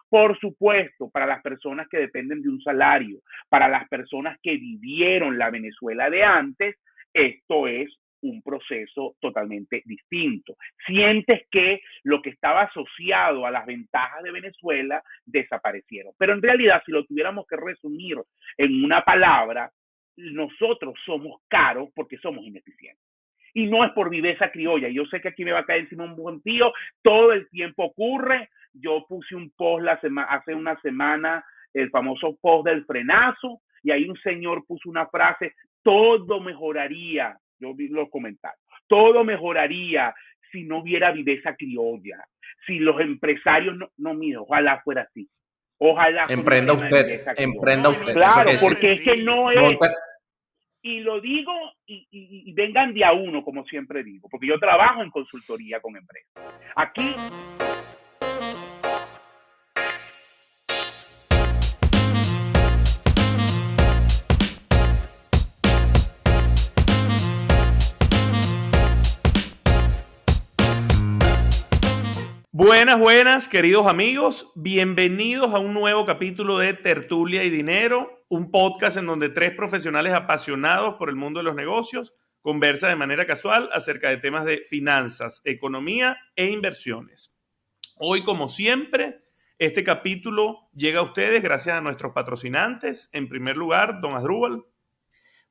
Por supuesto, para las personas que dependen de un salario, para las personas que vivieron la Venezuela de antes, esto es un proceso totalmente distinto. Sientes que lo que estaba asociado a las ventajas de Venezuela desaparecieron. Pero en realidad, si lo tuviéramos que resumir en una palabra, nosotros somos caros porque somos ineficientes. Y no es por viveza criolla. Yo sé que aquí me va a caer encima un buen tío. Todo el tiempo ocurre. Yo puse un post hace una semana, el famoso post del frenazo, y ahí un señor puso una frase: todo mejoraría. Yo vi los comentarios. Todo mejoraría si no hubiera viveza criolla. Si los empresarios no, mira, ojalá fuera así. Ojalá fuera un tema de viveza criolla. Emprenda usted. No, Eso Claro, quiere decir, porque es que no es, monta, y lo digo y vengan de a uno, como siempre digo, porque yo trabajo en consultoría con empresas. Aquí buenas, buenas, queridos amigos. Bienvenidos a un nuevo capítulo de Tertulia y Dinero, un podcast en donde tres profesionales apasionados por el mundo de los negocios conversan de manera casual acerca de temas de finanzas, economía e inversiones. Hoy, como siempre, este capítulo llega a ustedes gracias a nuestros patrocinantes. En primer lugar, don Asdrúbal.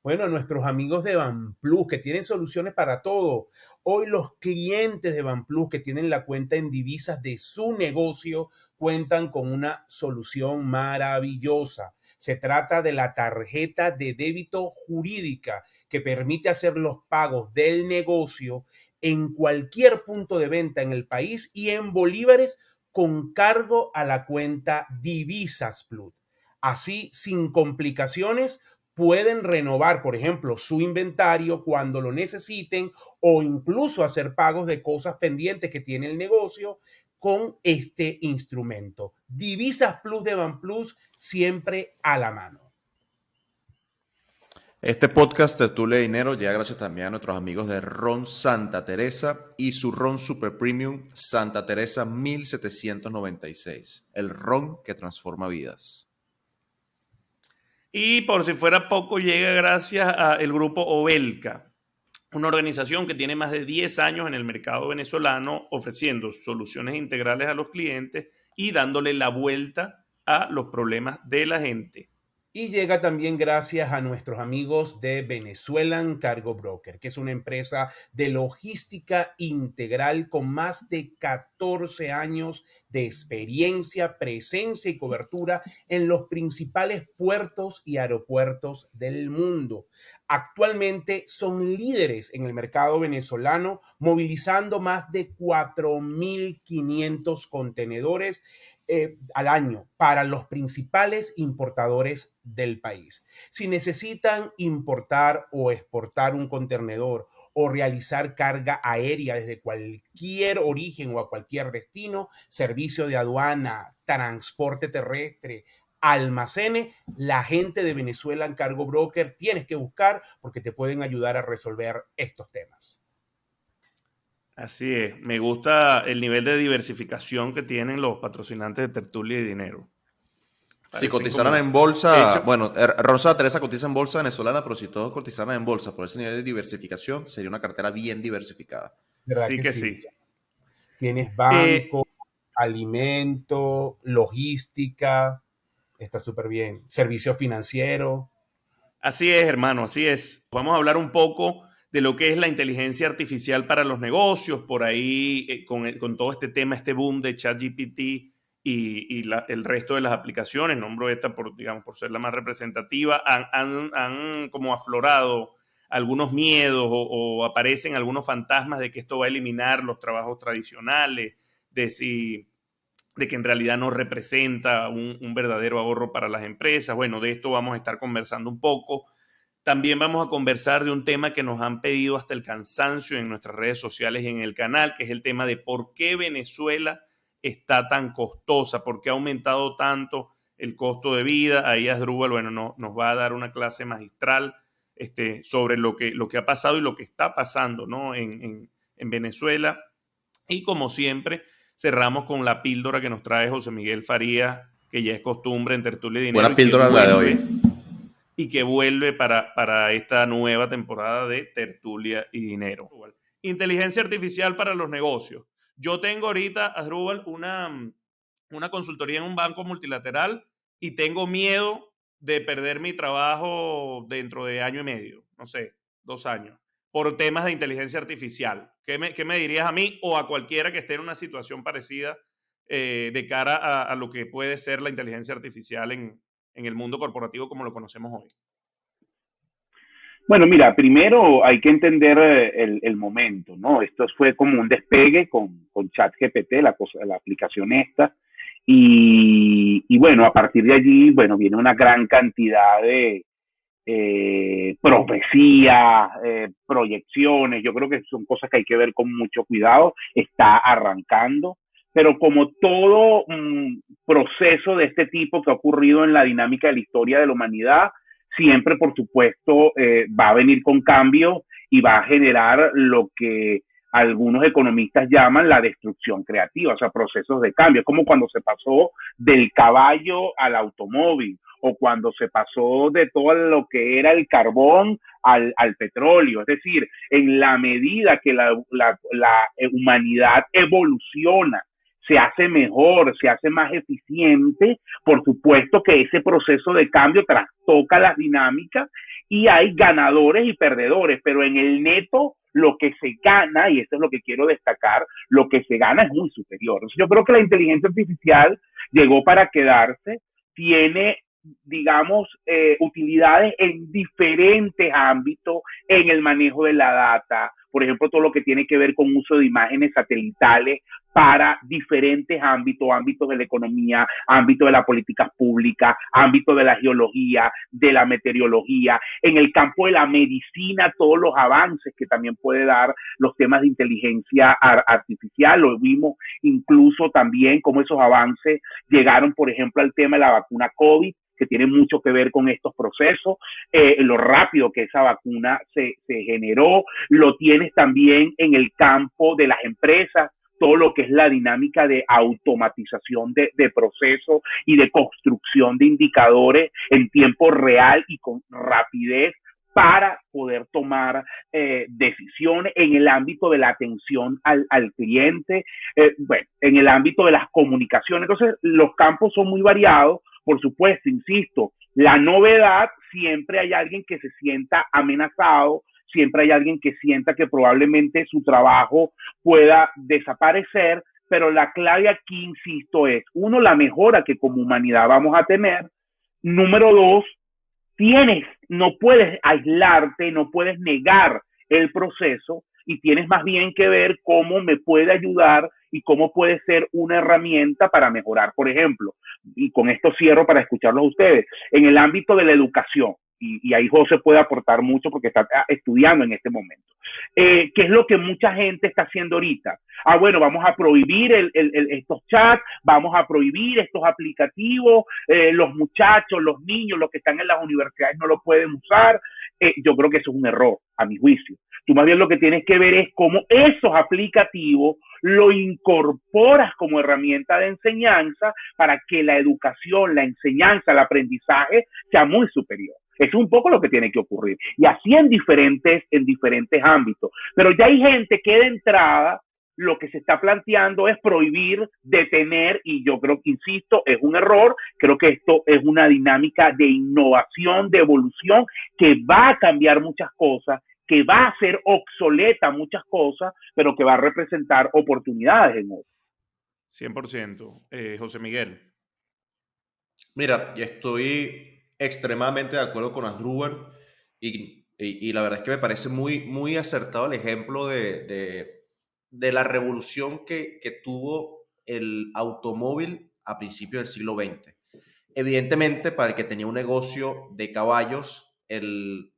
Bueno, nuestros amigos de BanPlus que tienen soluciones para todo. Hoy los clientes de BanPlus que tienen la cuenta en divisas de su negocio cuentan con una solución maravillosa. Se trata de la tarjeta de débito jurídica que permite hacer los pagos del negocio en cualquier punto de venta en el país y en bolívares con cargo a la cuenta Divisas Plus. Así, sin complicaciones, pueden renovar, por ejemplo, su inventario cuando lo necesiten o incluso hacer pagos de cosas pendientes que tiene el negocio con este instrumento. Divisas Plus de BanPlus siempre a la mano. este podcast Tertulia de Dinero llega gracias también a nuestros amigos de Ron Santa Teresa y su Ron Super Premium Santa Teresa 1796. El ron que transforma vidas. Y por si fuera poco, llega gracias al grupo Obelca, una organización que tiene más de 10 años en el mercado venezolano ofreciendo soluciones integrales a los clientes y dándole la vuelta a los problemas de la gente. Y llega también gracias a nuestros amigos de Venezuelan Cargo Broker, que es una empresa de logística integral con más de 14 años de experiencia, presencia y cobertura en los principales puertos y aeropuertos del mundo. Actualmente son líderes en el mercado venezolano, movilizando más de 4.500 contenedores al año para los principales importadores del país. Si necesitan importar o exportar un contenedor o realizar carga aérea desde cualquier origen o a cualquier destino, servicio de aduana, transporte terrestre, almacenes, la gente de Venezuelan Cargo Broker tienes que buscar porque te pueden ayudar a resolver estos temas. Así es, me gusta el nivel de diversificación que tienen los patrocinantes de Tertulia y Dinero. Si Parecen cotizaran como en bolsa, hechos. bueno, Ron Santa Teresa cotiza en bolsa venezolana, pero si todos cotizaran en bolsa por ese nivel de diversificación, sería una cartera bien diversificada. ¿Verdad Sí que que sí? sí. Tienes Eh, banco, alimento, logística, está súper bien. Servicio financiero. Así es, hermano, así es. Vamos a hablar un poco de lo que es la inteligencia artificial para los negocios, por ahí con todo este tema, este boom de ChatGPT y el resto de las aplicaciones. Nombro esta digamos, por ser la más representativa. Han como aflorado algunos miedos o aparecen algunos fantasmas de que esto va a eliminar los trabajos tradicionales, de que en realidad no representa un verdadero ahorro para las empresas. Bueno, de esto vamos a estar conversando un poco. También vamos a conversar de un tema que nos han pedido hasta el cansancio en nuestras redes sociales y en el canal, que es el tema de por qué Venezuela está tan costosa, por qué ha aumentado tanto el costo de vida. Ahí Asdrúbal, bueno, nos va a dar una clase magistral sobre lo que ha pasado y lo que está pasando, ¿no? en Venezuela. Y como siempre, cerramos con la píldora que nos trae José Miguel Farías, que ya es costumbre en Tertulia y Dinero. Buena píldora la de hoy. Y que vuelve para esta nueva temporada de Tertulia y Dinero. Inteligencia artificial para los negocios. Yo tengo ahorita, Asdrúbal, una consultoría en un banco multilateral y tengo miedo de perder mi trabajo dentro de año y medio, no sé, 2 años, por temas de inteligencia artificial. ¿Qué me dirías a mí o a cualquiera que esté en una situación parecida de cara a lo que puede ser la inteligencia artificial en el mundo corporativo como lo conocemos hoy? Bueno, mira, primero hay que entender el momento, ¿no? Esto fue como un despegue con ChatGPT, la aplicación esta, y bueno, a partir de allí, bueno, viene una gran cantidad de profecías, proyecciones, yo creo que son cosas que hay que ver con mucho cuidado, está arrancando, pero como todo proceso de este tipo que ha ocurrido en la dinámica de la historia de la humanidad, siempre, por supuesto, va a venir con cambios y va a generar lo que algunos economistas llaman la destrucción creativa, o sea, procesos de cambio. Es como cuando se pasó del caballo al automóvil o cuando se pasó de todo lo que era el carbón al petróleo. Es decir, en la medida que la humanidad evoluciona, se hace mejor, se hace más eficiente, por supuesto que ese proceso de cambio trastoca las dinámicas y hay ganadores y perdedores, pero en el neto lo que se gana, y eso es lo que quiero destacar, lo que se gana es muy superior. Entonces, yo creo que la inteligencia artificial llegó para quedarse, tiene, digamos, utilidades en diferentes ámbitos, en el manejo de la data, por ejemplo, todo lo que tiene que ver con uso de imágenes satelitales para diferentes ámbitos, ámbitos de la economía, ámbitos de las políticas públicas, ámbitos de la geología, de la meteorología, en el campo de la medicina, todos los avances que también puede dar los temas de inteligencia artificial, lo vimos incluso también cómo esos avances llegaron, por ejemplo, al tema de la vacuna COVID, que tiene mucho que ver con estos procesos, lo rápido que esa vacuna se generó, lo tienes también en el campo de las empresas, todo lo que es la dinámica de automatización de procesos y de construcción de indicadores en tiempo real y con rapidez para poder tomar decisiones en el ámbito de la atención al cliente, bueno, en el ámbito de las comunicaciones. Entonces, los campos son muy variados. Por supuesto, insisto, la novedad, siempre hay alguien que se sienta amenazado, siempre hay alguien que sienta que probablemente su trabajo pueda desaparecer, pero la clave aquí, insisto, es, uno, la mejora que como humanidad vamos a tener, número dos, no puedes aislarte, no puedes negar el proceso y tienes más bien que ver cómo me puede ayudar y cómo puede ser una herramienta para mejorar. Por ejemplo, y con esto cierro para escucharlos a ustedes, en el ámbito de la educación, y ahí José puede aportar mucho porque está estudiando en este momento. ¿Qué es lo que mucha gente está haciendo ahorita? Bueno, vamos a prohibir estos chats, vamos a prohibir estos aplicativos, los muchachos, los niños, los que están en las universidades no lo pueden usar. Yo creo que eso es un error, a mi juicio. Tú más bien lo que tienes que ver es cómo esos aplicativos lo incorporas como herramienta de enseñanza para que la educación, la enseñanza, el aprendizaje sea muy superior. Eso es un poco lo que tiene que ocurrir. Y así en diferentes ámbitos. Pero ya hay gente que de entrada lo que se está planteando es prohibir, detener, y yo creo que, insisto, es un error. Creo que esto es una dinámica de innovación, de evolución, que va a cambiar muchas cosas, que va a hacer obsoleta muchas cosas, pero que va a representar oportunidades en otras. 100%. José Miguel. Mira, estoy extremadamente de acuerdo con Asdrúbal y la verdad es que me parece muy, muy acertado el ejemplo de la revolución que tuvo el automóvil a principios del siglo XX. Evidentemente, para el que tenía un negocio de caballos, el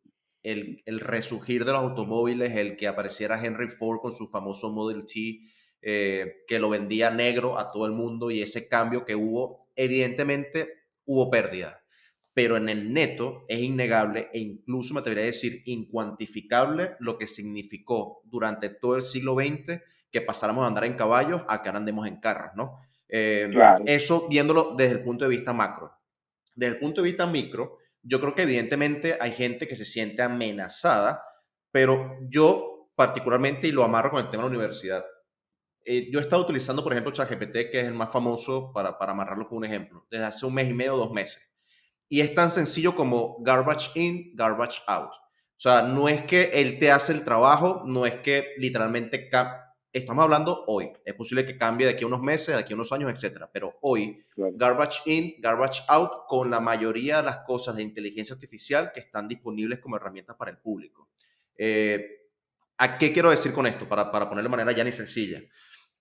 resurgir de los automóviles, el que apareciera Henry Ford con su famoso Model T, que lo vendía negro a todo el mundo, y ese cambio que hubo, evidentemente hubo pérdida, pero en el neto es innegable e incluso me atrevería a decir incuantificable lo que significó durante todo el siglo XX que pasáramos a andar en caballos a que ahora andemos en carros, ¿no? Claro. Eso viéndolo desde el punto de vista macro. Desde el punto de vista micro, yo creo que evidentemente hay gente que se siente amenazada, pero yo particularmente, y lo amarro con el tema de la universidad, yo he estado utilizando, por ejemplo, ChatGPT, que es el más famoso para amarrarlo con un ejemplo, desde hace un mes y medio, 2 meses. Y es tan sencillo como garbage in, garbage out. O sea, no es que él te hace el trabajo, no es que literalmente estamos hablando hoy. Es posible que cambie de aquí a unos meses, de aquí a unos años, etcétera. Pero hoy, Claro. garbage in, garbage out, con la mayoría de las cosas de inteligencia artificial que están disponibles como herramientas para el público. ¿A qué quiero decir con esto? Para ponerlo de manera llana y sencilla.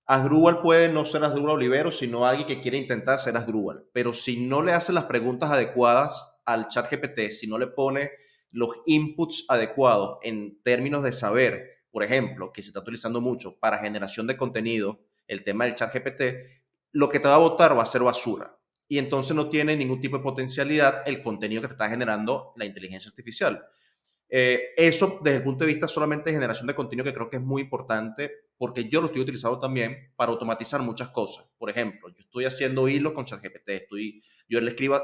Asdrúbal puede no ser Asdrúbal Olivero, sino alguien que quiere intentar ser Asdrúbal. Pero si no le hace las preguntas adecuadas al chat GPT, si no le pone los inputs adecuados en términos de saber, por ejemplo, que se está utilizando mucho para generación de contenido, el tema del chat GPT, lo que te va a botar va a ser basura. Y entonces no tiene ningún tipo de potencialidad el contenido que te está generando la inteligencia artificial. Eso desde el punto de vista solamente de generación de contenido, que creo que es muy importante porque yo lo estoy utilizando también para automatizar muchas cosas. Por ejemplo, yo estoy haciendo hilos con ChatGPT, yo le escribo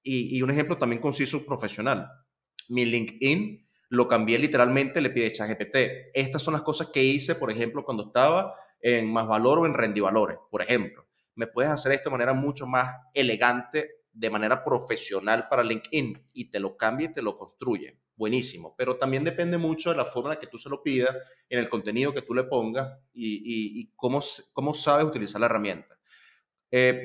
y un ejemplo también conciso profesional. Mi LinkedIn lo cambié literalmente, le pide ChatGPT. Estas son las cosas que hice, por ejemplo, cuando estaba en Más Valor o en Rendivalores, por ejemplo. Me puedes hacer esto de manera mucho más elegante, de manera profesional para LinkedIn, y te lo cambia y te lo construye. Buenísimo, pero también depende mucho de la forma en la que tú se lo pidas, en el contenido que tú le pongas y cómo sabes utilizar la herramienta.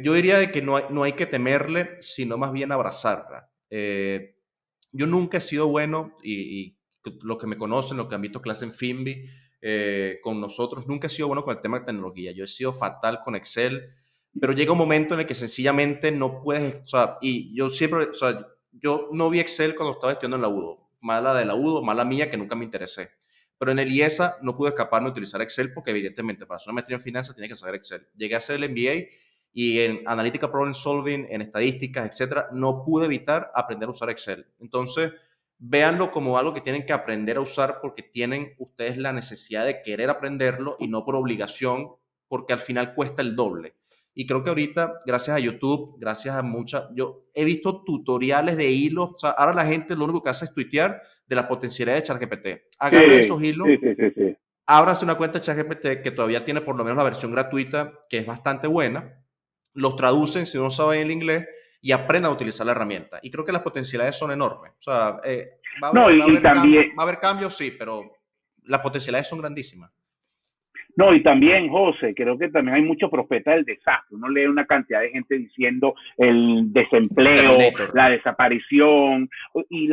Yo diría de que no hay que temerle, sino más bien abrazarla. Yo nunca he sido bueno, y los que me conocen, los que han visto clase en Finbi, con nosotros, nunca he sido bueno con el tema de tecnología. Yo he sido fatal con Excel, pero llega un momento en el que sencillamente no puedes, o sea, y yo siempre, o sea, yo no vi Excel cuando estaba estudiando en la UDO. Mala de la UDO, mala mía, que nunca me interesé. Pero en el IESA no pude escaparme de utilizar Excel porque evidentemente para hacer una maestría en finanzas tiene que saber Excel. Llegué a hacer el MBA y en Analytical Problem Solving, en estadísticas, etcétera, no pude evitar aprender a usar Excel. Entonces, véanlo como algo que tienen que aprender a usar porque tienen ustedes la necesidad de querer aprenderlo y no por obligación, porque al final cuesta el doble. Y creo que ahorita, gracias a YouTube, gracias a yo he visto tutoriales de hilos. O sea, ahora la gente lo único que hace es tuitear de la potencialidad de ChatGPT. Agarren Sí, esos hilos, sí. ábranse una cuenta de ChatGPT que todavía tiene por lo menos la versión gratuita, que es bastante buena. Los traducen si no saben el inglés y aprendan a utilizar la herramienta. Y creo que las potencialidades son enormes. O sea, No, y también, va a haber cambios, sí, pero las potencialidades son grandísimas. no, y también, José, creo que también hay mucho profeta del desastre. Uno lee una cantidad de gente diciendo el desempleo, Terminator. la desaparición, y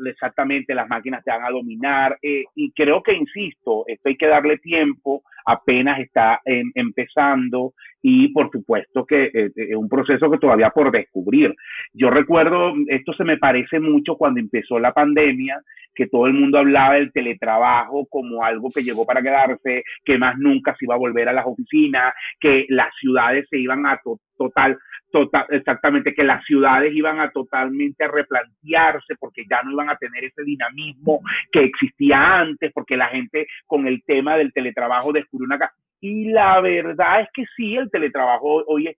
exactamente las máquinas te van a dominar. Y creo que, insisto, esto hay que darle tiempo, apenas está empezando, y por supuesto que es un proceso que todavía por descubrir. Yo recuerdo, esto se me parece mucho cuando empezó la pandemia, que todo el mundo hablaba del teletrabajo como algo que llegó para quedarse, que más nunca se iba a volver a las oficinas, que las ciudades se iban a exactamente, que las ciudades iban a totalmente a replantearse porque ya no iban a tener ese dinamismo que existía antes, porque la gente con el tema del teletrabajo descubrió una... Y la verdad es que sí, el teletrabajo hoy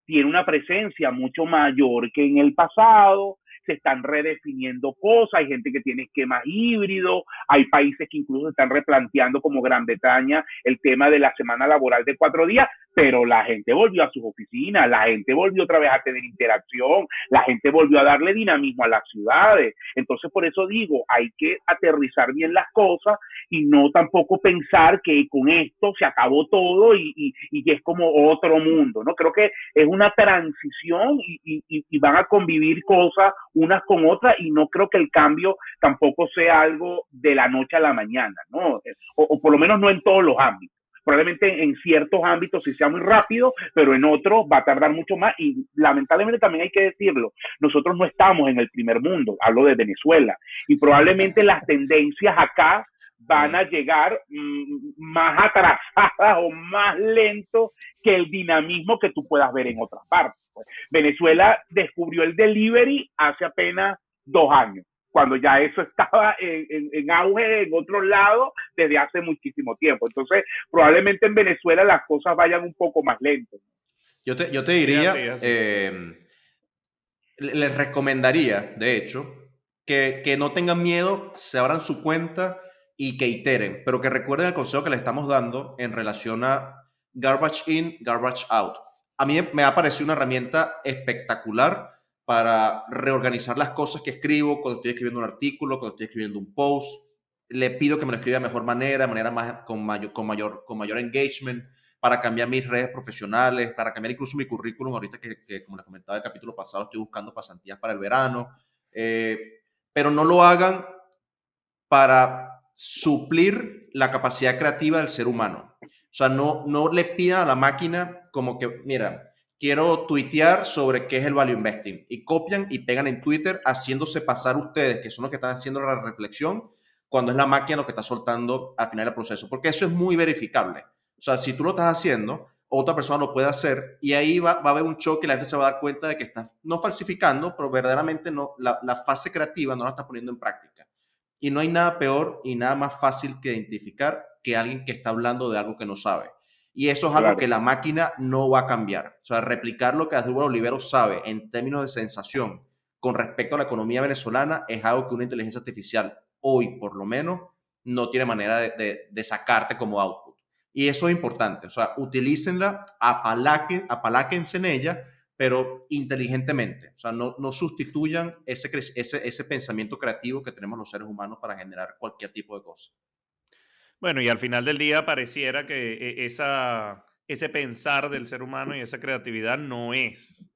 tiene una presencia mucho mayor que en el pasado. Se están redefiniendo cosas, hay gente que tiene esquemas híbridos, hay países que incluso están replanteando como Gran Bretaña el tema de la semana laboral de 4 días, pero la gente volvió a sus oficinas, la gente volvió otra vez a tener interacción, la gente volvió a darle dinamismo a las ciudades. Entonces, por eso digo, hay que aterrizar bien las cosas y no tampoco pensar que con esto se acabó todo y es como otro mundo, ¿no? Creo que es una transición y van a convivir cosas unas con otras, y no creo que el cambio tampoco sea algo de la noche a la mañana, ¿no? O por lo menos no en todos los ámbitos. Probablemente en ciertos ámbitos sí sea muy rápido, pero en otros va a tardar mucho más, y lamentablemente también hay que decirlo, nosotros no estamos en el primer mundo, hablo de Venezuela, y probablemente las tendencias acá van a llegar más atrasadas o más lento que el dinamismo que tú puedas ver en otras partes. Venezuela descubrió el delivery hace apenas 2 años. cuando ya eso estaba en auge en otros lados desde hace muchísimo tiempo. Entonces, probablemente en Venezuela las cosas vayan un poco más lentas. Yo te Sí, diría, así, así. les recomendaría, de hecho, que no tengan miedo, se abran su cuenta y que iteren, pero que recuerden el consejo que les estamos dando en relación a garbage in, garbage out. A mí me ha parecido una herramienta espectacular para reorganizar las cosas que escribo cuando estoy escribiendo un artículo, cuando estoy escribiendo un post. Le pido que me lo escriba de mejor manera más, con mayor engagement, para cambiar mis redes profesionales, para cambiar incluso mi currículum. Ahorita que como les comentaba el capítulo pasado, estoy buscando pasantías para el verano. Pero no lo hagan para suplir la capacidad creativa del ser humano. O sea, no le pidan a la máquina como que, mira, quiero tuitear sobre qué es el value investing, y copian y pegan en Twitter haciéndose pasar ustedes, que son los que están haciendo la reflexión, cuando es la máquina lo que está soltando al final del proceso, porque eso es muy verificable. O sea, si tú lo estás haciendo, otra persona lo puede hacer, y ahí va a haber un choque y la gente se va a dar cuenta de que estás no falsificando, pero verdaderamente no, la fase creativa no la estás poniendo en práctica. Y no hay nada peor y nada más fácil que identificar que alguien que está hablando de algo que no sabe. Y eso es algo Claro. que la máquina no va a cambiar. O sea, replicar lo que Asdrúbal Olivero sabe en términos de sensación con respecto a la economía venezolana es algo que una inteligencia artificial hoy, por lo menos, no tiene manera de sacarte como output. Y eso es importante. O sea, utilícenla, apaláquense en ella, pero inteligentemente. O sea, no sustituyan ese pensamiento creativo que tenemos los seres humanos para generar cualquier tipo de cosa. Bueno, y al final del día pareciera que ese pensar del ser humano y esa creatividad no es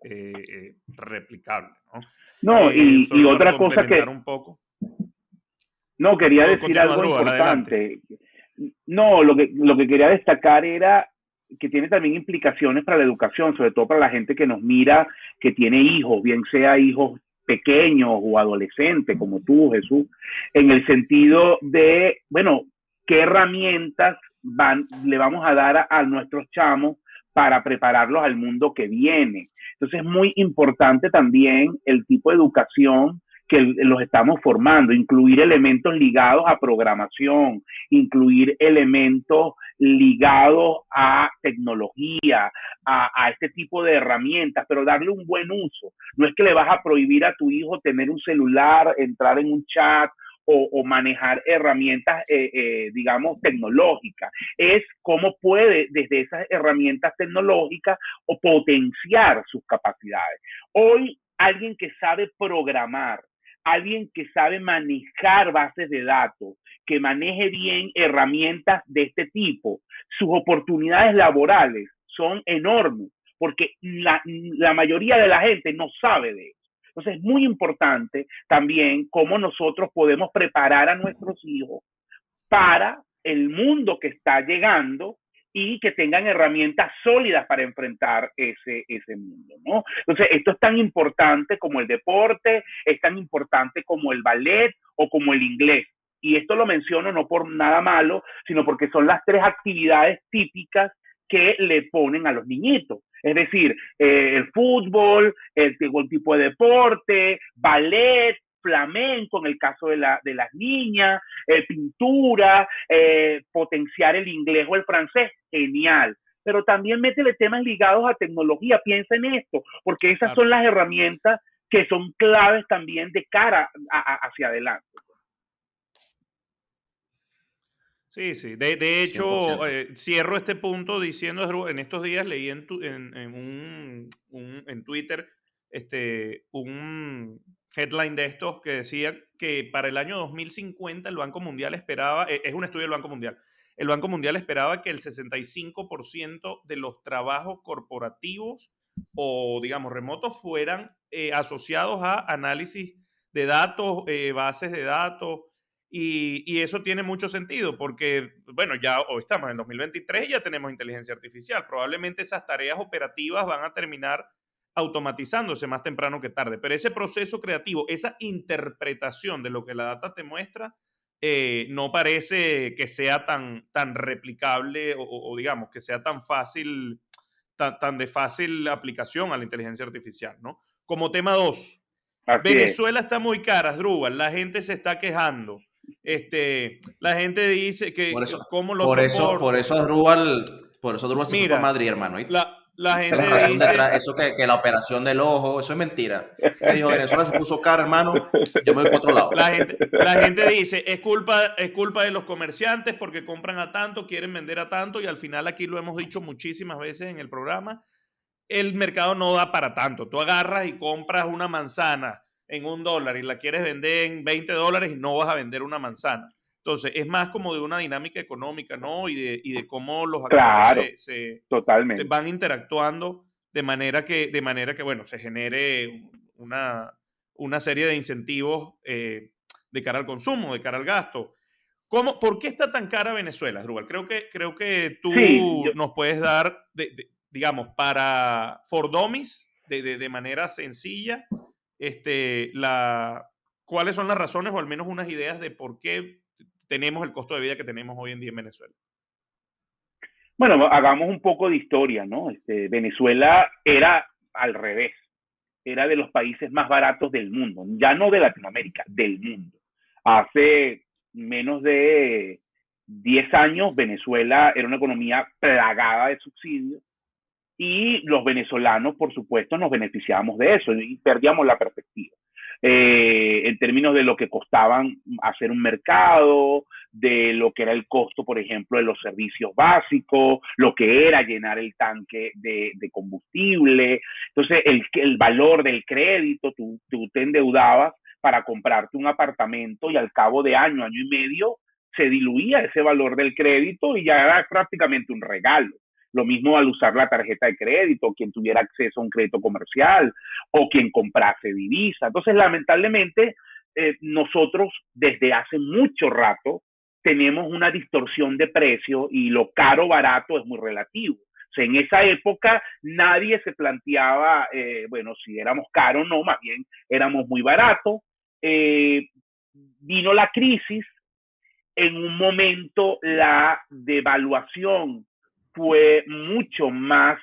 replicable, ¿no? No, y Solo para otra cosa complementar que, un poco. no, quería No, decir continúa, algo Drubal, adelante. importante. No, lo que quería destacar era que tiene también implicaciones para la educación, sobre todo para la gente que nos mira, que tiene hijos, bien sea hijos pequeños o adolescentes, como tú, Jesús, en el sentido de, bueno, qué herramientas le vamos a dar a nuestros chamos para prepararlos al mundo que viene. Entonces es muy importante también el tipo de educación que los estamos formando, incluir elementos ligados a programación, incluir elementos ligados a tecnología, a este tipo de herramientas, pero darle un buen uso. No es que le vas a prohibir a tu hijo tener un celular, entrar en un chat o manejar herramientas, digamos, tecnológicas. Es cómo puede desde esas herramientas tecnológicas o potenciar sus capacidades. Hoy, alguien que sabe programar, alguien que sabe manejar bases de datos, que maneje bien herramientas de este tipo, sus oportunidades laborales son enormes, porque la mayoría de la gente no sabe de eso. Entonces es muy importante también cómo nosotros podemos preparar a nuestros hijos para el mundo que está llegando y que tengan herramientas sólidas para enfrentar ese mundo, ¿no? Entonces, esto es tan importante como el deporte, es tan importante como el ballet o como el inglés. Y esto lo menciono no por nada malo, sino porque son las tres actividades típicas que le ponen a los niñitos. Es decir, el fútbol, el tipo de deporte, ballet, flamenco en el caso de las niñas, pintura, potenciar el inglés o el francés, genial. Pero también métele temas ligados a tecnología, piensa en esto, porque esas Claro. son las herramientas que son claves también de cara hacia adelante. Sí, sí. De hecho, 100%. cierro este punto diciendo, en estos días leí en Twitter un headline de estos que decía que para el año 2050 el Banco Mundial esperaba, es un estudio del Banco Mundial, el Banco Mundial esperaba que el 65% de los trabajos corporativos o, digamos, remotos fueran asociados a análisis de datos, bases de datos. Y eso tiene mucho sentido porque, bueno, ya hoy estamos en 2023 y ya tenemos inteligencia artificial. Probablemente esas tareas operativas van a terminar automatizándose más temprano que tarde. Pero ese proceso creativo, esa interpretación de lo que la data te muestra, no parece que sea tan replicable o digamos, que sea tan fácil, tan de fácil aplicación a la inteligencia artificial, ¿no? Como tema 2, Así es. Venezuela está muy cara, Asdrúbal. La gente se está quejando. La gente dice que Por eso, cómo lo por eso, soporto. por eso Asdrúbal se fue para Mira, Madrid, hermano. ¿Oíste? la Esa es la gente razón dice, detrás, eso que la operación del ojo, eso es mentira. Que dijo, Venezuela se puso cara, hermano, yo me voy para otro lado. la gente dice, es culpa de los comerciantes porque compran a tanto, quieren vender a tanto, y al final aquí lo hemos dicho muchísimas veces en el programa, el mercado no da para tanto. Tú agarras y compras una manzana en $1 y la quieres vender en $20 y no vas a vender una manzana. Entonces, es más como de una dinámica económica, ¿no? Y de cómo los actores Claro, se totalmente. van interactuando de manera que bueno, se genere una serie de incentivos de cara al consumo, de cara al gasto. ¿Por qué está tan cara Venezuela, Rubal? Creo que tú Sí, nos puedes dar, digamos, para For Dummies, de manera sencilla, cuáles son las razones o al menos unas ideas de por qué tenemos el costo de vida que tenemos hoy en día en Venezuela. bueno, hagamos un poco de historia, ¿no? Venezuela era al revés, era de los países más baratos del mundo, ya no de Latinoamérica, del mundo. Hace menos de 10 años Venezuela era una economía plagada de subsidios y los venezolanos, por supuesto, nos beneficiábamos de eso y perdíamos la perspectiva. En términos de lo que costaban hacer un mercado, de lo que era el costo, por ejemplo, de los servicios básicos, lo que era llenar el tanque de combustible. Entonces, el valor del crédito, tú te endeudabas para comprarte un apartamento y al cabo de año y medio, se diluía ese valor del crédito y ya era prácticamente un regalo. Lo mismo al usar la tarjeta de crédito, quien tuviera acceso a un crédito comercial o quien comprase divisa. Entonces, lamentablemente, nosotros desde hace mucho rato tenemos una distorsión de precio y lo caro barato es muy relativo. O sea, en esa época nadie se planteaba, bueno, si éramos caros o no, más bien éramos muy baratos. Vino la crisis, en un momento la devaluación fue mucho más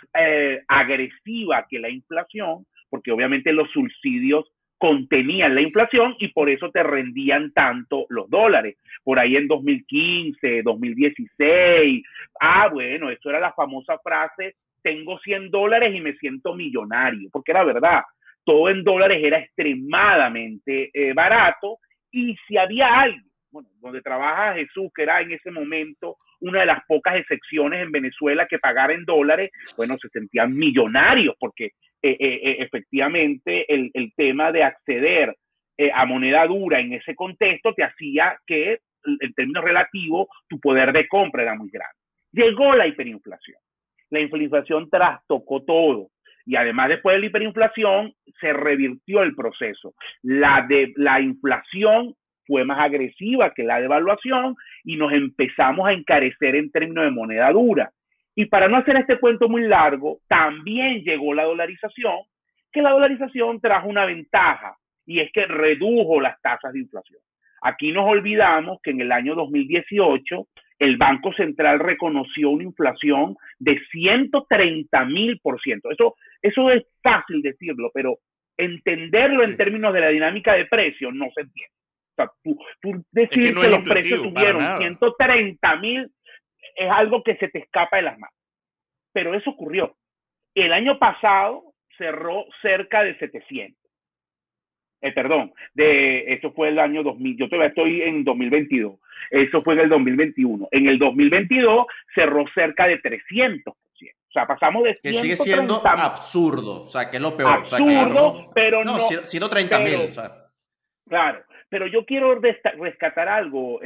agresiva que la inflación, porque obviamente los subsidios contenían la inflación y por eso te rendían tanto los dólares. Por ahí en 2015, 2016, bueno, eso era la famosa frase, tengo $100 y me siento millonario, porque era verdad, todo en dólares era extremadamente barato y si había alguien, bueno, donde trabaja Jesús, que era en ese momento una de las pocas excepciones en Venezuela que pagara en dólares, bueno, se sentían millonarios porque efectivamente el tema de acceder a moneda dura en ese contexto te hacía que, en términos relativos, tu poder de compra era muy grande. Llegó la hiperinflación. La inflación trastocó todo. Y además, después de la hiperinflación, se revirtió el proceso. La inflación fue más agresiva que la devaluación y nos empezamos a encarecer en términos de moneda dura. Y para no hacer este cuento muy largo, también llegó la dolarización, que la dolarización trajo una ventaja y es que redujo las tasas de inflación. Aquí nos olvidamos que en el año 2018 el Banco Central reconoció una inflación de 130,000%. Eso es fácil decirlo, pero entenderlo en términos de la dinámica de precios no se entiende. O sea, tú decir es que, no que es los precios subieron 130,000 es algo que se te escapa de las manos. Pero eso ocurrió. El año pasado cerró cerca de 700. Perdón, eso fue el año 2000, yo todavía estoy en 2022, eso fue en el 2021. En el 2022 cerró cerca de 300%. O sea, pasamos de 130. Que sigue siendo absurdo, o sea, que es lo peor. Absurdo, o sea, que pero no. 130,000, o sea. Claro, pero yo quiero rescatar algo,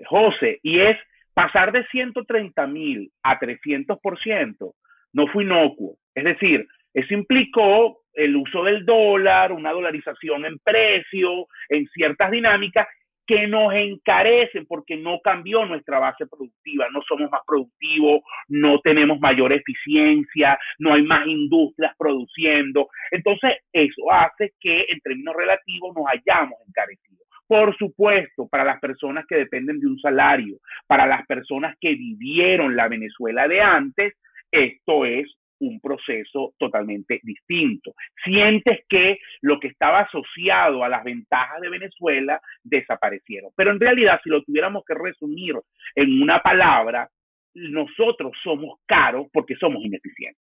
José, y es pasar de 130,000 a 300%, no fue inocuo. Es decir, eso implicó el uso del dólar, una dolarización en precio, en ciertas dinámicas que nos encarecen porque no cambió nuestra base productiva, no somos más productivos, no tenemos mayor eficiencia, no hay más industrias produciendo. Entonces, eso hace que en términos relativos nos hayamos encarecido. Por supuesto, para las personas que dependen de un salario, para las personas que vivieron la Venezuela de antes, esto es un proceso totalmente distinto. Sientes que lo que estaba asociado a las ventajas de Venezuela desaparecieron. Pero en realidad, si lo tuviéramos que resumir en una palabra, nosotros somos caros porque somos ineficientes.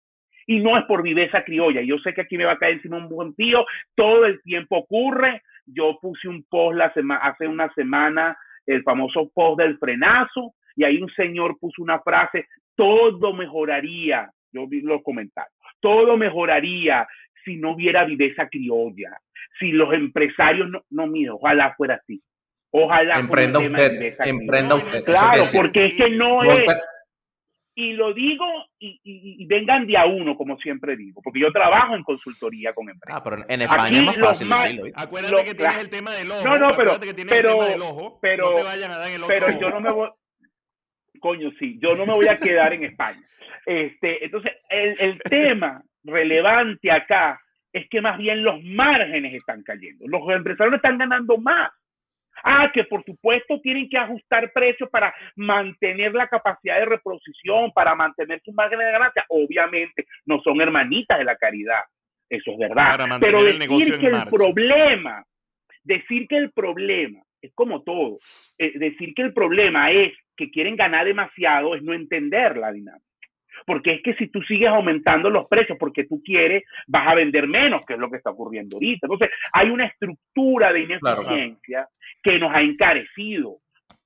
Y no es por viveza criolla. Yo sé que aquí me va a caer encima un buen tío. Todo el tiempo ocurre. Yo puse un post hace una semana, el famoso post del frenazo, y ahí un señor puso una frase: todo mejoraría. Yo vi los comentarios. Todo mejoraría si no hubiera viveza criolla. Si los empresarios no, mire, ojalá fuera así. Ojalá Emprenda fuera un tema de usted, viveza emprenda criolla. usted. Claro, Eso quiere porque es que no decir, es. Y lo digo y vengan de a uno, como siempre digo, porque yo trabajo en consultoría con empresas. pero en España es más fácil decirlo. Acuérdate que tienes el tema del ojo. No, acuérdate que tienes el tema del ojo. pero, no te vayan a dar en el otro pero ojo. yo no me voy, coño, sí, yo no me voy a quedar en España. Entonces, el tema relevante acá es que más bien los márgenes están cayendo. Los empresarios están ganando más. Que por supuesto tienen que ajustar precios para mantener la capacidad de reposición, para mantener sus márgenes de ganancia. Obviamente no son hermanitas de la caridad, eso es verdad. Pero decir que el problema es como todo. Decir que el problema es que quieren ganar demasiado es no entender la dinámica. Porque es que si tú sigues aumentando los precios porque tú quieres, vas a vender menos, que es lo que está ocurriendo ahorita. Entonces, hay una estructura de ineficiencia que nos ha encarecido.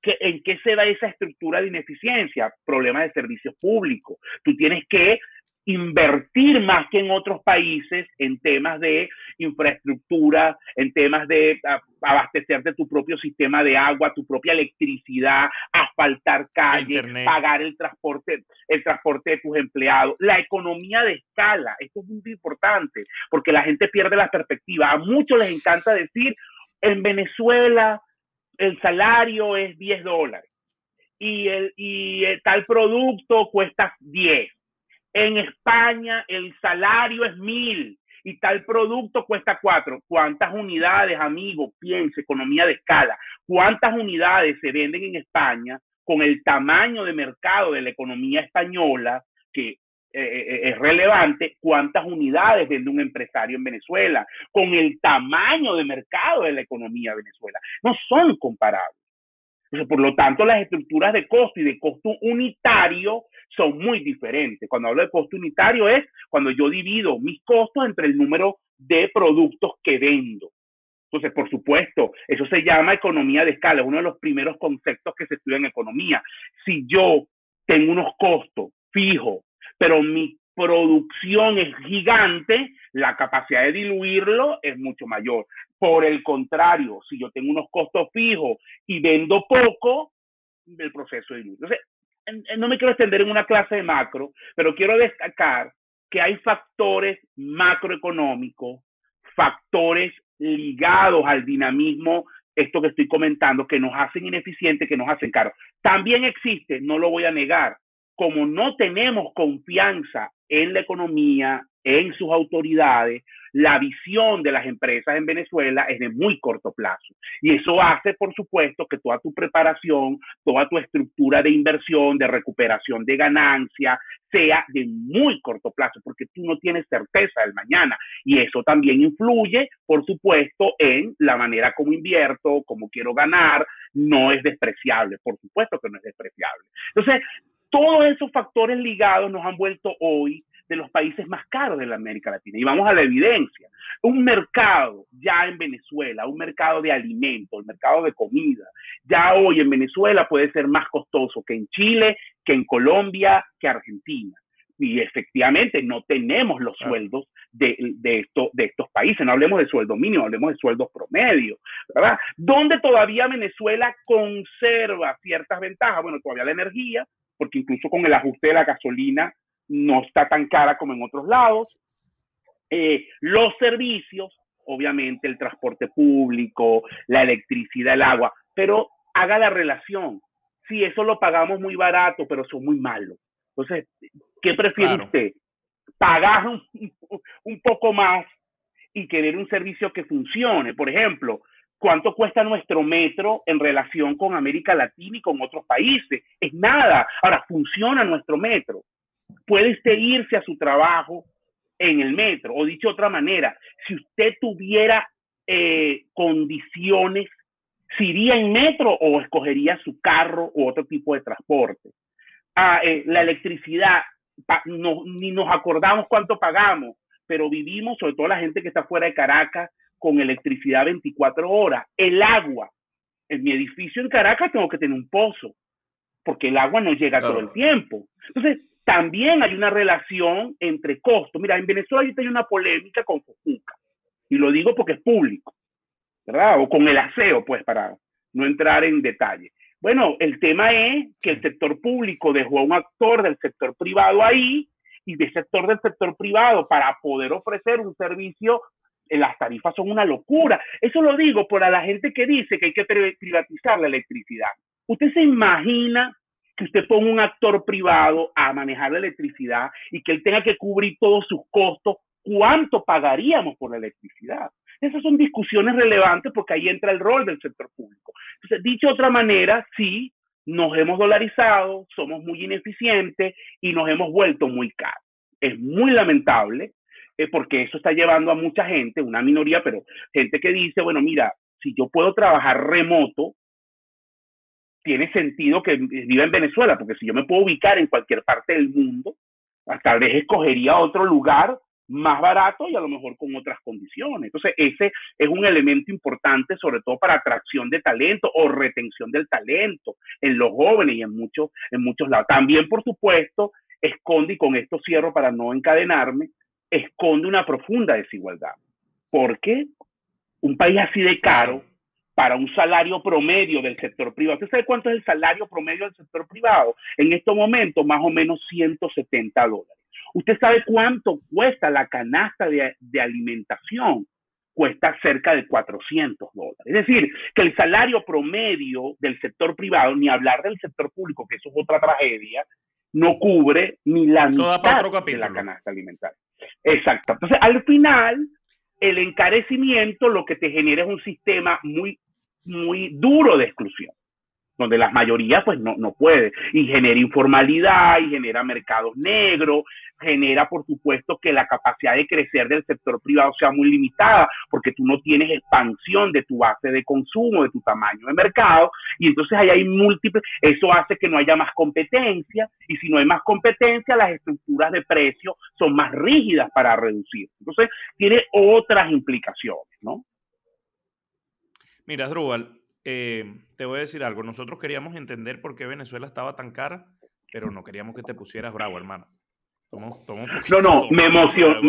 ¿En qué se da esa estructura de ineficiencia? Problemas de servicios públicos. Tú tienes que invertir más que en otros países en temas de infraestructura, en temas de abastecerte tu propio sistema de agua, tu propia electricidad, asfaltar calles, pagar el transporte de tus empleados, la economía de escala. Esto es muy importante porque la gente pierde la perspectiva. A muchos les encanta decir: en Venezuela el salario es $10 y tal producto cuesta 10. En España el salario es 1,000 y tal producto cuesta 4. ¿Cuántas unidades, amigo? Piense, economía de escala. ¿Cuántas unidades se venden en España con el tamaño de mercado de la economía española, que es relevante? ¿Cuántas unidades vende un empresario en Venezuela con el tamaño de mercado de la economía de Venezuela? No son comparables. Entonces, por lo tanto, las estructuras de costo y de costo unitario son muy diferentes. Cuando hablo de costo unitario es cuando yo divido mis costos entre el número de productos que vendo. Entonces, por supuesto, eso se llama economía de escala, es uno de los primeros conceptos que se estudia en economía. Si yo tengo unos costos fijos, pero mi producción es gigante, la capacidad de diluirlo es mucho mayor. Por el contrario, si yo tengo unos costos fijos y vendo poco, el proceso de diluir. Entonces, no me quiero extender en una clase de macro, pero quiero destacar que hay factores macroeconómicos, factores ligados al dinamismo, esto que estoy comentando, que nos hacen ineficientes, que nos hacen caros. También existe, no lo voy a negar, como no tenemos confianza en la economía, en sus autoridades, la visión de las empresas en Venezuela es de muy corto plazo. Y eso hace, por supuesto, que toda tu preparación, toda tu estructura de inversión, de recuperación de ganancia, sea de muy corto plazo, porque tú no tienes certeza del mañana. Y eso también influye, por supuesto, en la manera como invierto, como quiero ganar. No es despreciable, por supuesto que no es despreciable. Entonces, todos esos factores ligados nos han vuelto hoy de los países más caros de la América Latina. Y vamos a la evidencia. Un mercado ya en Venezuela, un mercado de alimentos, el mercado de comida, ya hoy en Venezuela puede ser más costoso que en Chile, que en Colombia, que Argentina. Y efectivamente no tenemos los sueldos de estos países. No hablemos de sueldo mínimo, hablemos de sueldos promedio, ¿verdad? ¿Dónde todavía Venezuela conserva ciertas ventajas? Bueno, todavía la energía, porque incluso con el ajuste de la gasolina no está tan cara como en otros lados. Los servicios, obviamente el transporte público, la electricidad, el agua, pero haga la relación. Si eso lo pagamos muy barato, pero son muy malos. Entonces, ¿qué prefiere usted? ¿Pagar un poco más y querer un servicio que funcione? Por ejemplo, ¿cuánto cuesta nuestro metro en relación con América Latina y con otros países? Es nada. Ahora, funciona nuestro metro. puede usted irse a su trabajo en el metro. O dicho de otra manera, si usted tuviera condiciones, ¿se iría en metro o escogería su carro u otro tipo de transporte? La electricidad, ni nos acordamos cuánto pagamos, pero vivimos, sobre todo la gente que está fuera de Caracas, con electricidad 24 horas. El agua, en mi edificio en Caracas tengo que tener un pozo, porque el agua no llega todo el Claro. tiempo. Entonces, también hay una relación entre costos. Mira, en Venezuela yo tengo una polémica con Focuca, y lo digo porque es público, ¿verdad? O con el aseo, pues, para no entrar en detalle. Bueno, el tema es que el sector público dejó a un actor del sector privado ahí, y del sector del sector privado, para poder ofrecer un servicio, las tarifas son una locura. Eso lo digo para la gente que dice que hay que privatizar la electricidad. ¿Usted se imagina que usted ponga un actor privado a manejar la electricidad y que él tenga que cubrir todos sus costos? ¿Cuánto pagaríamos por la electricidad? Esas son discusiones relevantes porque ahí entra el rol del sector público. Entonces, dicho de otra manera, sí, nos hemos dolarizado, somos muy ineficientes y nos hemos vuelto muy caros. Es muy lamentable porque eso está llevando a mucha gente, una minoría, pero gente que dice, bueno, mira, si yo puedo trabajar remoto, tiene sentido que viva en Venezuela, porque si yo me puedo ubicar en cualquier parte del mundo, tal vez escogería otro lugar más barato y a lo mejor con otras condiciones. Entonces, ese es un elemento importante, sobre todo para atracción de talento o retención del talento en los jóvenes y en muchos lados. También, por supuesto, esconde, y con esto cierro para no encadenarme, esconde una profunda desigualdad. Porque un país así de caro, para un salario promedio del sector privado. ¿Usted sabe cuánto es el salario promedio del sector privado? En estos momentos, más o menos $170. ¿Usted sabe cuánto cuesta la canasta de alimentación? Cuesta cerca de $400. Es decir, que el salario promedio del sector privado, ni hablar del sector público, que eso es otra tragedia, no cubre ni la mitad de la canasta alimentaria. Exacto. Entonces, al final, el encarecimiento lo que te genera es un sistema muy, muy duro de exclusión, donde las mayorías pues no puede, y genera informalidad, y genera mercados negros, genera por supuesto que la capacidad de crecer del sector privado sea muy limitada, porque tú no tienes expansión de tu base de consumo, de tu tamaño de mercado, y entonces ahí hay múltiples, eso hace que no haya más competencia, y si no hay más competencia, las estructuras de precio son más rígidas para reducir. Entonces tiene otras implicaciones, ¿no? Mira, Asdrúbal, te voy a decir algo. Nosotros queríamos entender por qué Venezuela estaba tan cara, pero no queríamos que te pusieras bravo, hermano. Toma un poquito. No, me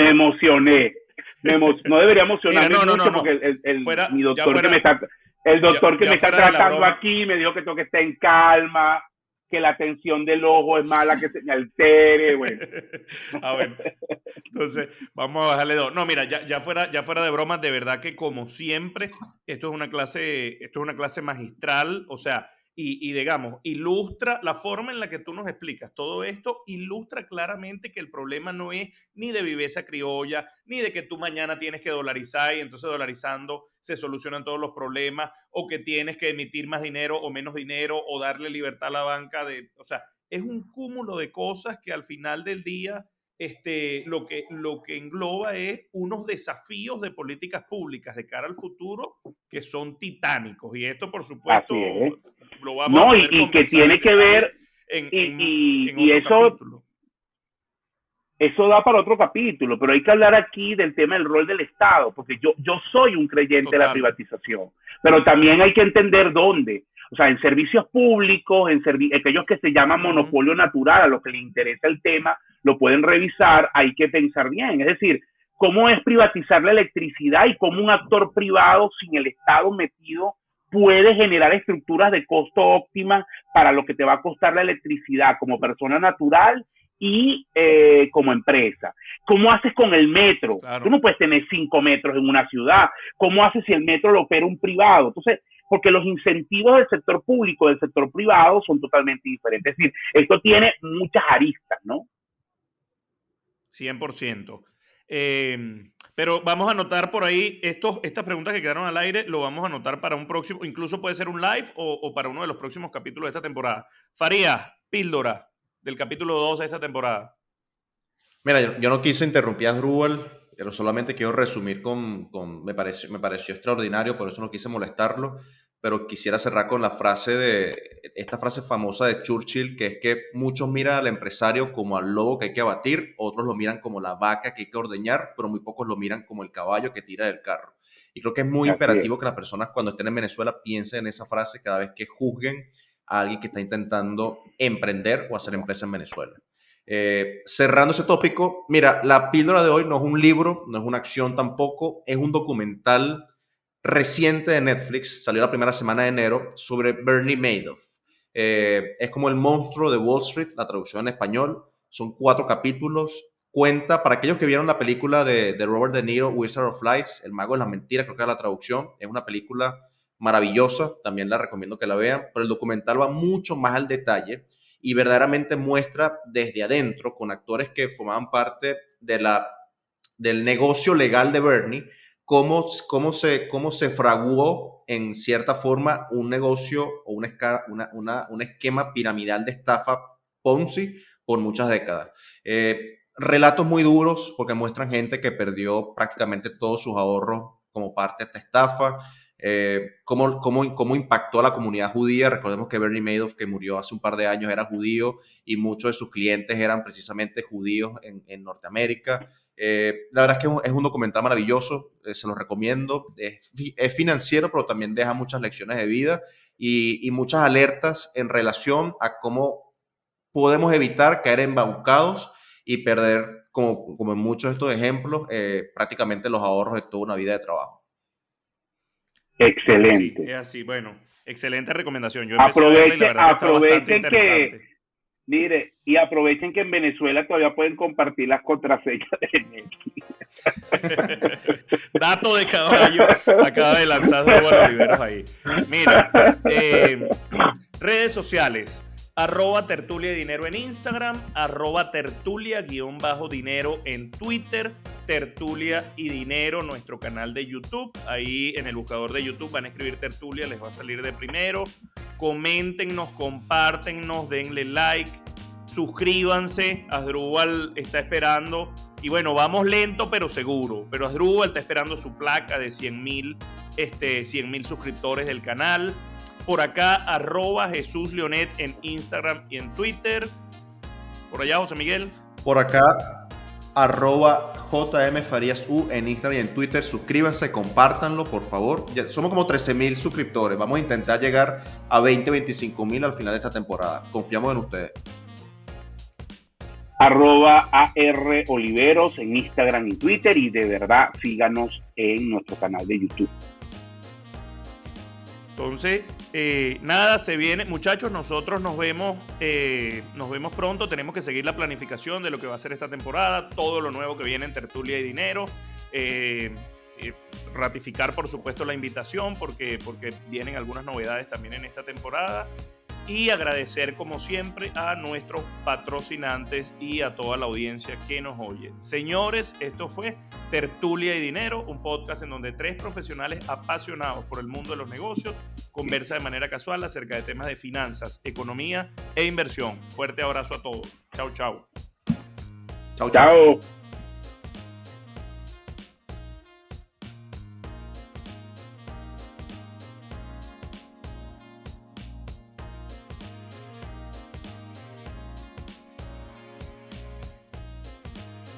emocioné. No debería emocionarme mucho porque mi doctor que me está, el doctor que me está tratando aquí me dijo que tengo que estar en calma, que la tensión del ojo es mala, que se me altere, bueno. Entonces, vamos a bajarle dos. No, mira, ya fuera de bromas, de verdad que como siempre, esto es una clase magistral, o sea, y digamos, ilustra la forma en la que tú nos explicas todo esto, ilustra claramente que el problema no es ni de viveza criolla, ni de que tú mañana tienes que dolarizar y entonces dolarizando se solucionan todos los problemas, o que tienes que emitir más dinero o menos dinero, o darle libertad a la banca. O sea, es un cúmulo de cosas que al final del día lo que engloba es unos desafíos de políticas públicas de cara al futuro que son titánicos. Y esto, por supuesto, lo vamos a poder y que tiene que ver en otro capítulo. Eso da para otro capítulo, pero hay que hablar aquí del tema del rol del Estado, porque yo soy un creyente de la privatización, pero también hay que entender dónde. O sea, en servicios públicos, aquellos que se llaman monopolio natural, a los que les interesa el tema, lo pueden revisar, hay que pensar bien. Es decir, cómo es privatizar la electricidad y cómo un actor privado sin el Estado metido puede generar estructuras de costo óptimas para lo que te va a costar la electricidad como persona natural y como empresa. ¿Cómo haces con el metro? Claro. Tú no puedes tener 5 metros en una ciudad. ¿Cómo haces si el metro lo opera un privado? Entonces, porque los incentivos del sector público y del sector privado son totalmente diferentes. Es decir, esto tiene muchas aristas, ¿no? 100%. Pero vamos a anotar por ahí estas preguntas que quedaron al aire, lo vamos a anotar para un próximo, incluso puede ser un live o para uno de los próximos capítulos de esta temporada. Farías, píldora del capítulo 2 de esta temporada. Mira, yo no quise interrumpir a Drupal, pero solamente quiero resumir me pareció extraordinario, por eso no quise molestarlo, pero quisiera cerrar con esta frase famosa de Churchill, que es que muchos miran al empresario como al lobo que hay que abatir, otros lo miran como la vaca que hay que ordeñar, pero muy pocos lo miran como el caballo que tira del carro. Y creo que es muy Así es. imperativo que las personas cuando estén en Venezuela piensen en esa frase cada vez que juzguen a alguien que está intentando emprender o hacer empresa en Venezuela. Cerrando ese tópico, mira, la píldora de hoy no es un libro, no es una acción tampoco, es un documental reciente de Netflix, salió la primera semana de enero, sobre Bernie Madoff. Es como el monstruo de Wall Street, la traducción en español, son 4 capítulos, cuenta, para aquellos que vieron la película de Robert De Niro, Wizard of Lies, El Mago de las Mentiras, creo que es la traducción, es una película maravillosa, también la recomiendo que la vean, pero el documental va mucho más al detalle y verdaderamente muestra desde adentro, con actores que formaban parte del negocio legal de Bernie, cómo se fraguó en cierta forma un negocio o un esquema piramidal de estafa Ponzi por muchas décadas. Relatos muy duros porque muestran gente que perdió prácticamente todos sus ahorros como parte de esta estafa. Cómo impactó a la comunidad judía. Recordemos que Bernie Madoff, que murió hace un par de años, era judío y muchos de sus clientes eran precisamente judíos en Norteamérica. La verdad es que es un documental maravilloso, se lo recomiendo. Es financiero, pero también deja muchas lecciones de vida y muchas alertas en relación a cómo podemos evitar caer embaucados y perder, como en muchos de estos ejemplos, prácticamente los ahorros de toda una vida de trabajo. Excelente. Es así, bueno, excelente recomendación. Yo empecé a verla y la verdad que está bastante interesante. Mire, y aprovechen que en Venezuela todavía pueden compartir las contraseñas de Netflix. Dato de caballo acaba de lanzar Drupal Oliveros ahí. Mira, redes sociales. @tertulia y dinero en Instagram, @tertulia_dinero en Twitter, Tertulia y Dinero, nuestro canal de YouTube. Ahí en el buscador de YouTube van a escribir Tertulia, les va a salir de primero. Coméntenos, compártenos, denle like, suscríbanse. Asdrúbal está esperando. Y bueno, vamos lento pero seguro. Pero Asdrúbal está esperando su placa de 100,000 suscriptores del canal. Por acá, @Jesús Leonet en Instagram y en Twitter. Por allá, José Miguel. Por acá, @JM Farías U en Instagram y en Twitter. Suscríbanse, compártanlo, por favor. Ya somos como 13,000 suscriptores. Vamos a intentar llegar a 25,000 al final de esta temporada. Confiamos en ustedes. @AR Oliveros en Instagram y Twitter. Y de verdad, síganos en nuestro canal de YouTube. Entonces, nada, se viene. Muchachos, nosotros nos vemos pronto. Tenemos que seguir la planificación de lo que va a ser esta temporada, todo lo nuevo que viene en Tertulia y Dinero. Ratificar, por supuesto, la invitación porque vienen algunas novedades también en esta temporada. Y agradecer, como siempre, a nuestros patrocinantes y a toda la audiencia que nos oye. Señores, esto fue Tertulia y Dinero, un podcast en donde 3 profesionales apasionados por el mundo de los negocios conversan de manera casual acerca de temas de finanzas, economía e inversión. Fuerte abrazo a todos. Chau, chau. Chau, chau. Chao.